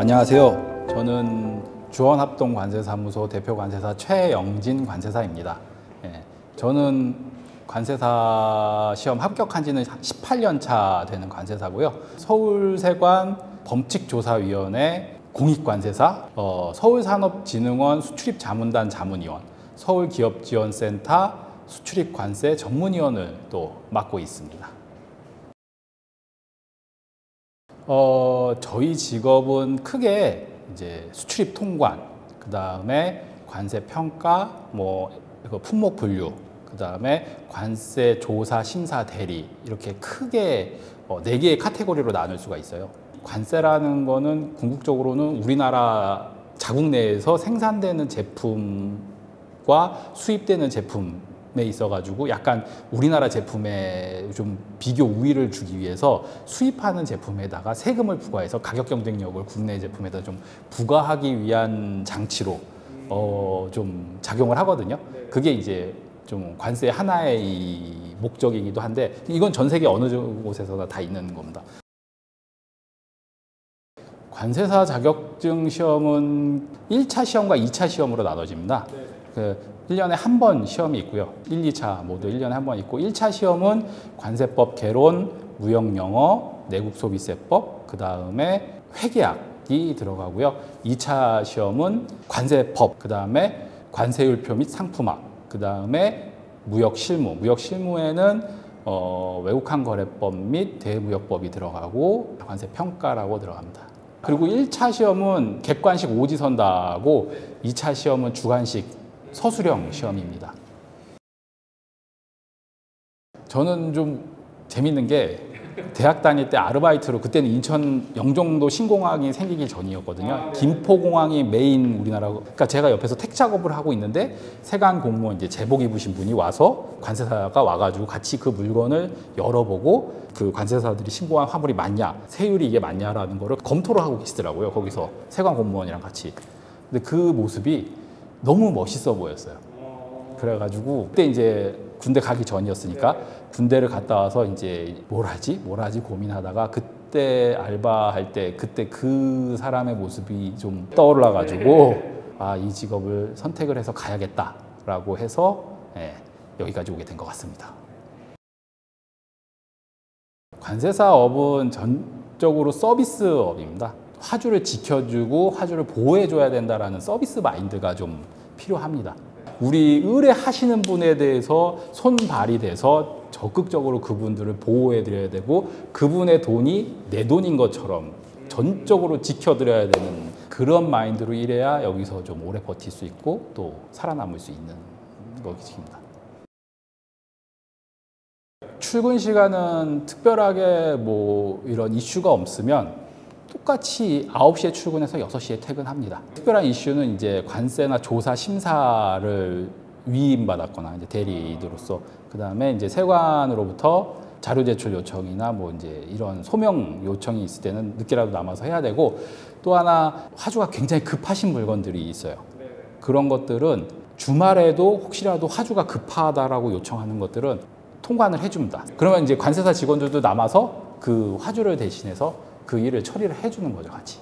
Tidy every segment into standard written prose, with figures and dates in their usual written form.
안녕하세요. 저는 주원합동관세사무소 대표관세사 최영진 관세사입니다. 저는 관세사 시험 합격한 지는 18년 차 되는 관세사고요. 서울세관 범칙조사위원회 공익관세사, 서울산업진흥원 수출입자문단 자문위원, 서울기업지원센터 수출입관세 전문위원을 또 맡고 있습니다. 저희 직업은 크게 이제 수출입 통관, 그 다음에 관세 평가, 품목 분류, 그 다음에 관세 조사 심사 대리, 이렇게 크게 4개의 카테고리로 나눌 수가 있어요. 관세라는 거는 궁극적으로는 우리나라 자국 내에서 생산되는 제품과 수입되는 제품에 있어가지고 약간 우리나라 제품에 좀 비교 우위를 주기 위해서 수입하는 제품에다가 세금을 부과해서 가격 경쟁력을 국내 제품에다 좀 부과하기 위한 장치로 좀 작용을 하거든요. 그게 이제 좀 관세의 하나의 이 목적이기도 한데 이건 전 세계 어느 곳에서나 다 있는 겁니다. 관세사 자격증 시험은 1차 시험과 2차 시험으로 나눠집니다. 1년에 한 번 시험이 있고요. 1, 2차 모두 1년에 한 번 있고 1차 시험은 관세법 개론, 무역영어, 내국소비세법, 그 다음에 회계학이 들어가고요. 2차 시험은 관세법, 그 다음에 관세율표 및 상품학, 그 다음에 무역실무. 무역실무에는 외국항거래법 및 대무역법이 들어가고 관세평가라고 들어갑니다. 그리고 1차 시험은 객관식 오지선다고 2차 시험은 주관식 서술형 시험입니다. 저는 좀 재밌는 게 대학 다닐 때 아르바이트로 그때는 인천 영종도 신공항이 생기기 전이었거든요. 김포공항이 메인 우리나라. 그러니까 제가 옆에서 택 작업을 하고 있는데 세관 공무원 이제 제복 입으신 분이 와서 관세사가 와가지고 같이 그 물건을 열어보고 그 관세사들이 신고한 화물이 맞냐, 세율이 이게 맞냐라는 거를 검토를 하고 계시더라고요. 거기서 세관 공무원이랑 같이. 근데 그 모습이 너무 멋있어 보였어요. 그래가지고 그때 이제 군대 가기 전이었으니까 군대를 갔다 와서 이제 뭘 하지 고민하다가 그때 알바할 때 그때 그 사람의 모습이 좀 떠올라가지고 이 직업을 선택을 해서 가야겠다라고 해서 여기까지 오게 된 것 같습니다. 관세사업은 전적으로 서비스업입니다. 화주를 지켜주고 화주를 보호해줘야 된다는 서비스 마인드가 좀 필요합니다. 우리 의뢰하시는 분에 대해서 손발이 돼서 적극적으로 그분들을 보호해드려야 되고 그분의 돈이 내 돈인 것처럼 전적으로 지켜드려야 되는 그런 마인드로 일해야 여기서 좀 오래 버틸 수 있고 또 살아남을 수 있는 것입니다. 출근 시간은 특별하게 이런 이슈가 없으면 똑같이 9시에 출근해서 6시에 퇴근합니다. 특별한 이슈는 이제 관세나 조사 심사를 위임받았거나 이제 대리인으로서 그 다음에 이제 세관으로부터 자료 제출 요청이나 이제 이런 소명 요청이 있을 때는 늦게라도 남아서 해야 되고 또 하나 화주가 굉장히 급하신 물건들이 있어요. 그런 것들은 주말에도 혹시라도 화주가 급하다라고 요청하는 것들은 통관을 해줍니다. 그러면 이제 관세사 직원들도 남아서 그 화주를 대신해서 그 일을 처리를 해주는 거죠, 같이.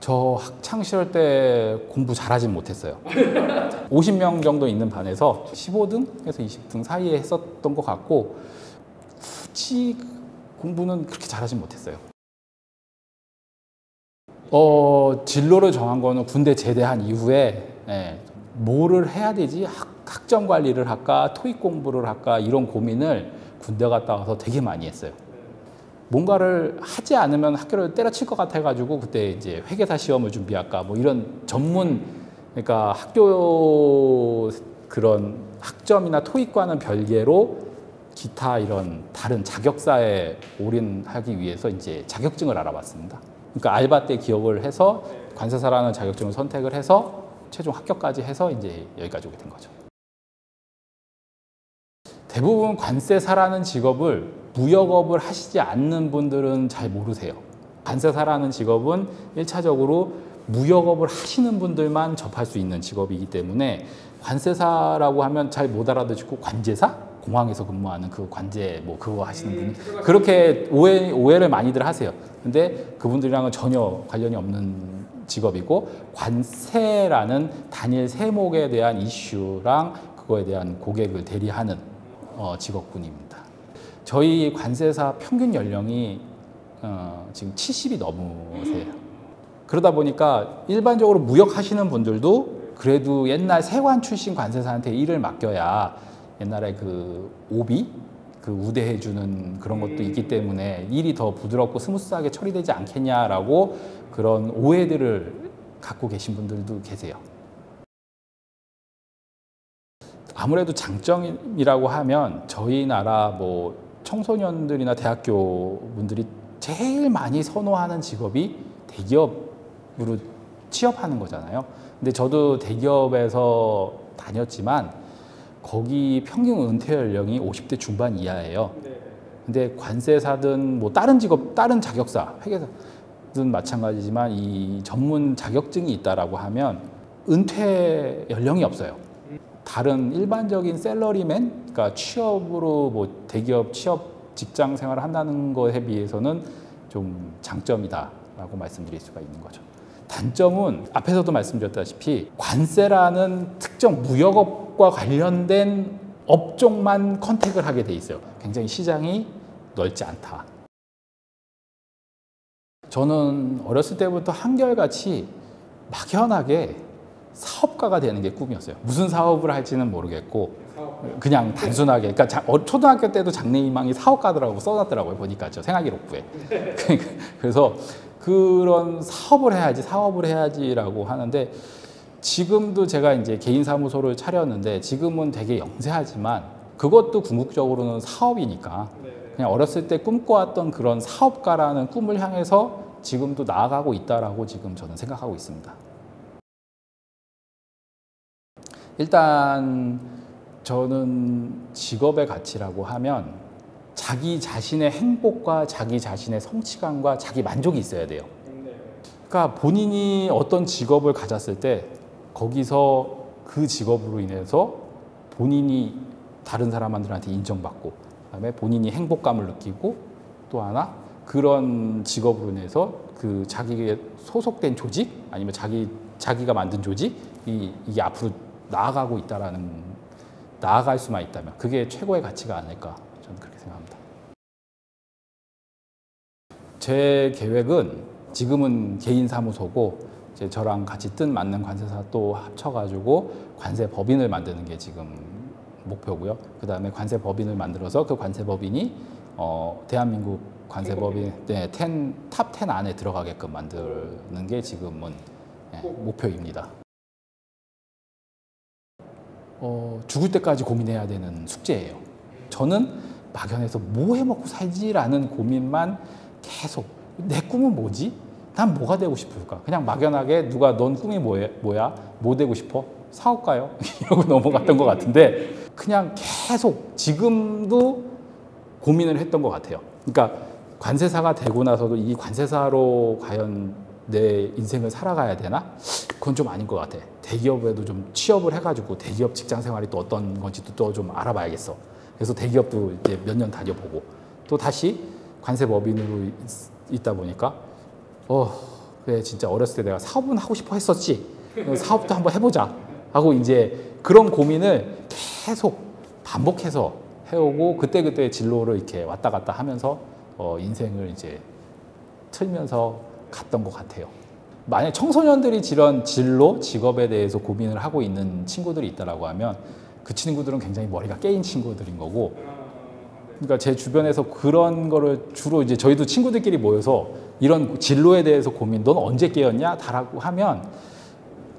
저 학창시절 때 공부 잘하진 못했어요. 50명 정도 있는 반에서 15등에서 20등 사이에 했었던 것 같고 굳이 공부는 그렇게 잘하진 못했어요. 진로를 정한 거는 군대 제대한 이후에 뭐를 해야 되지? 학점 관리를 할까? 토익 공부를 할까? 이런 고민을 군대 갔다 와서 되게 많이 했어요. 뭔가를 하지 않으면 학교를 때려칠 것 같아가지고 그때 이제 회계사 시험을 준비할까 이런 전문, 그러니까 학교 그런 학점이나 토익과는 별개로 기타 이런 다른 자격사에 올인하기 위해서 이제 자격증을 알아봤습니다. 그러니까 알바 때 기억을 해서 관세사라는 자격증을 선택을 해서 최종 합격까지 해서 이제 여기까지 오게 된 거죠. 대부분 관세사라는 직업을 무역업을 하시지 않는 분들은 잘 모르세요. 관세사라는 직업은 1차적으로 무역업을 하시는 분들만 접할 수 있는 직업이기 때문에 관세사라고 하면 잘 못 알아듣고 관제사? 공항에서 근무하는 그 관제 뭐 그거 하시는 분 그렇게 오해를 많이들 하세요. 근데 그분들이랑은 전혀 관련이 없는 직업이고 관세라는 단일 세목에 대한 이슈랑 그거에 대한 고객을 대리하는 직업군입니다. 저희 관세사 평균 연령이 지금 70이 넘으세요. 그러다 보니까 일반적으로 무역하시는 분들도 그래도 옛날 세관 출신 관세사한테 일을 맡겨야 옛날에 그 오비 그 우대해주는 그런 것도 있기 때문에 일이 더 부드럽고 스무스하게 처리되지 않겠냐라고 그런 오해들을 갖고 계신 분들도 계세요. 아무래도 장점이라고 하면 저희 나라 뭐 청소년들이나 대학교 분들이 제일 많이 선호하는 직업이 대기업으로 취업하는 거잖아요. 근데 저도 대기업에서 다녔지만 거기 평균 은퇴 연령이 50대 중반 이하예요. 근데 관세사든 뭐 다른 직업, 다른 자격사, 회계사든 마찬가지지만 이 전문 자격증이 있다라고 하면 은퇴 연령이 없어요. 다른 일반적인 셀러리맨, 그러니까 취업으로 뭐 대기업 취업 직장 생활을 한다는 것에 비해서는 좀 장점이다라고 말씀드릴 수가 있는 거죠. 단점은 앞에서도 말씀드렸다시피 관세라는 특정 무역업과 관련된 업종만 컨택을 하게 돼 있어요. 굉장히 시장이 넓지 않다. 저는 어렸을 때부터 한결같이 막연하게 사업가가 되는 게 꿈이었어요. 무슨 사업을 할지는 모르겠고 그냥 단순하게 그러니까 초등학교 때도 장래희망이 사업가더라고 써놨더라고요. 보니까 저 생활기록부에. 그래서 그런 사업을 해야지라고 하는데 지금도 제가 이제 개인 사무소를 차렸는데 지금은 되게 영세하지만 그것도 궁극적으로는 사업이니까 그냥 어렸을 때 꿈꿔왔던 그런 사업가라는 꿈을 향해서 지금도 나아가고 있다라고 지금 저는 생각하고 있습니다. 일단 저는 직업의 가치라고 하면 자기 자신의 행복과 자기 자신의 성취감과 자기 만족이 있어야 돼요. 그러니까 본인이 어떤 직업을 가졌을 때 거기서 그 직업으로 인해서 본인이 다른 사람들한테 인정받고 그다음에 본인이 행복감을 느끼고 또 하나 그런 직업으로 인해서 그 자기의 소속된 조직 아니면 자기가 만든 조직이 이게 앞으로 나아갈 수만 있다면 그게 최고의 가치가 아닐까 저는 그렇게 생각합니다. 제 계획은 지금은 개인 사무소고 이제 저랑 같이 뜻 맞는 관세사 또 합쳐가지고 관세법인을 만드는 게 지금 목표고요. 그 다음에 관세법인을 만들어서 그 관세법인이 대한민국 관세법인 탑 10 안에 들어가게끔 만드는 게 지금은 목표입니다. 죽을 때까지 고민해야 되는 숙제예요. 저는 막연해서 뭐 해먹고 살지라는 고민만 계속 내 꿈은 뭐지? 난 뭐가 되고 싶을까? 그냥 막연하게 누가 넌 꿈이 뭐야? 뭐 되고 싶어? 사업가요? 이러고 넘어갔던 것 같은데 그냥 계속 지금도 고민을 했던 것 같아요. 그러니까 관세사가 되고 나서도 이 관세사로 과연 내 인생을 살아가야 되나? 그건 좀 아닌 것 같아. 대기업에도 좀 취업을 해가지고 대기업 직장 생활이 또 어떤 건지도 또 좀 알아봐야겠어. 그래서 대기업도 이제 몇 년 다녀보고 또 다시 관세법인으로 있다 보니까 그래 진짜 어렸을 때 내가 사업은 하고 싶어 했었지. 사업도 한번 해보자 하고 이제 그런 고민을 계속 반복해서 해오고 그때그때 진로를 이렇게 왔다 갔다 하면서 인생을 이제 틀면서 갔던 것 같아요. 만약 청소년들이 이런 진로, 직업에 대해서 고민을 하고 있는 친구들이 있다라고 하면 그 친구들은 굉장히 머리가 깨인 친구들인 거고 그러니까 제 주변에서 그런 거를 주로 이제 저희도 친구들끼리 모여서 이런 진로에 대해서 고민, 넌 언제 깨었냐? 다라고 하면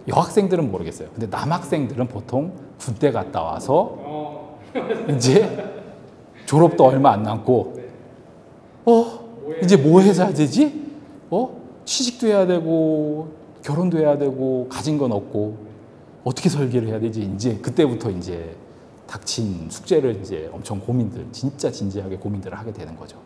여학생들은 모르겠어요. 근데 남학생들은 보통 군대 갔다 와서 이제 졸업도 얼마 안 남고 이제 뭐 해야 되지? 취직도 해야 되고 결혼도 해야 되고 가진 건 없고 어떻게 설계를 해야 되지? 이제 그때부터 이제 닥친 숙제를 이제 엄청 진짜 진지하게 고민들을 하게 되는 거죠.